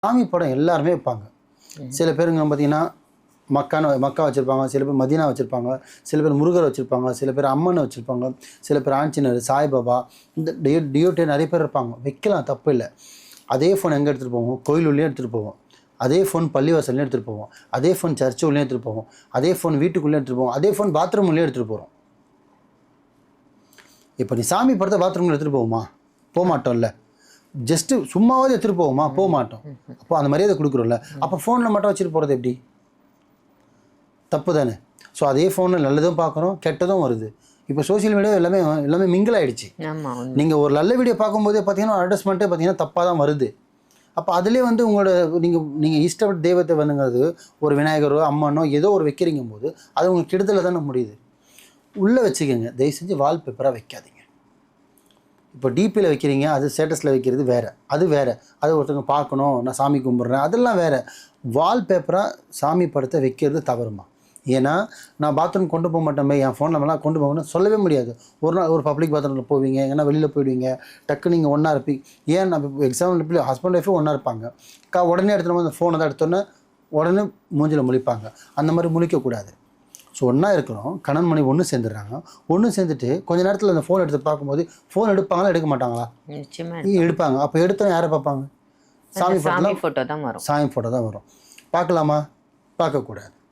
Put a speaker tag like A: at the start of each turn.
A: சாமி படம் எல்லாருமே வைப்பாங்க. சில பேருங்க பார்த்தீங்கன்னா மக்கா வச்சுருப்பாங்க, சில பேர் மதீனா வச்சுருப்பாங்க, சில பேர் முருகர் வச்சுருப்பாங்க, சில பேர் அம்மனை வச்சுருப்பாங்க, சில பேர் ஆஞ்சநேயர், சாய்பாபா, இந்த டியோட்டே நிறைய பேர் இருப்பாங்க. வைக்கலாம், தப்பு இல்லை. அதே ஃபோன் எங்கே எடுத்துகிட்டு போவோம்? கோயில் உள்ளே எடுத்துகிட்டு போவோம். அதே ஃபோன் பள்ளிவாசல்லையும் எடுத்துகிட்டு போவோம். அதே ஃபோன் சர்ச்சு உள்ளே எடுத்துகிட்டு போவோம். அதே ஃபோன் வீட்டுக்குள்ளே எடுத்துகிட்டு போவோம். அதே ஃபோன் பாத்ரூம் உள்ளே எடுத்துகிட்டு போகிறோம். இப்போ நீ சாமி படத்தை பாத்ரூமில் எடுத்துகிட்டு போவோமா? போக மாட்டோம்ல. ஜஸ்ட்டு சும்மாவது எடுத்துகிட்டு போவோமா? போக மாட்டோம். அப்போ அந்த மரியாதை கொடுக்குறோம்ல. அப்போ ஃபோனில் மட்டும் வச்சுட்டு போகிறது எப்படி? தப்பு தானே. ஸோ அதே ஃபோனில் நல்லதும் பார்க்குறோம், கெட்டதும் வருது. இப்போ சோஷியல் மீடியா எல்லாமே மிங்கிள் ஆகிடுச்சு. நீங்கள் ஒரு நல்ல வீடியோ பார்க்கும்போதே பார்த்தீங்கன்னா அட்வர்டைஸ்மெண்ட்டே பார்த்தீங்கன்னா தப்பாக தான் வருது. அப்போ அதிலே வந்து உங்களோட நீங்கள் இஷ்டப்பட்ட தெய்வத்தை வந்துங்கிறது ஒரு விநாயகரோ அம்மனோ ஏதோ ஒரு வைக்கிறீங்க போது அது உங்களுக்கு கெடுதலை தானே முடியுது. உள்ளே வச்சுக்கோங்க, தயவு செஞ்சு வால்பேப்பராக வைக்காதீங்க. இப்போ டிபியில் வைக்கிறீங்க, அது ஸ்டேட்டஸில் வைக்கிறது வேறு, அது வேறு. அது ஒருத்தவங்க பார்க்கணும், நான் சாமி கும்பிட்றேன், அதெல்லாம் வேறு. வால்பேப்பராக சாமி படத்தை வைக்கிறது தவறுமா? ஏன்னா நான் பாத்ரூம் கொண்டு போக மாட்டேன், என் ஃபோன் நம்மளாம் கொண்டு போகணும்னு சொல்லவே முடியாது. ஒரு நாள் ஒரு பப்ளிக் பாத்ரூமில் போவீங்க, ஏன்னா வெளியில் போயிடுவீங்க, டக்கு நீங்கள் ஒன்றா இருப்பீங்க. ஏன் நம்ம எக்ஸாம்பிள் ஹஸ்பண்ட் ஒய்ஃபும் ஒன்றா இருப்பாங்க, உடனே எடுத்துகிட்டு வந்து ஃபோனை தான் எடுத்தோன்னே உடனே மூஞ்சில் முழிப்பாங்க. அந்த மாதிரி முழிக்கக்கூடாது. ஸோ ஒன்றா இருக்கிறோம், கணவன் மனைவி ஒன்று சேர்ந்துடுறாங்க. ஒன்று சேர்ந்துட்டு கொஞ்சம் நேரத்தில் அந்த ஃபோன் எடுத்து பார்க்கும்போது ஃபோன் எடுப்பாங்களா எடுக்க மாட்டாங்களா? எடுப்பாங்க. அப்போ எடுத்தோம் யாரை பார்ப்பாங்க? சாமி ஃபோட்டோ தான் வரும். சாமி ஃபோட்டோ தான் வரும். பார்க்கலாமா? பார்க்கக்கூடாது.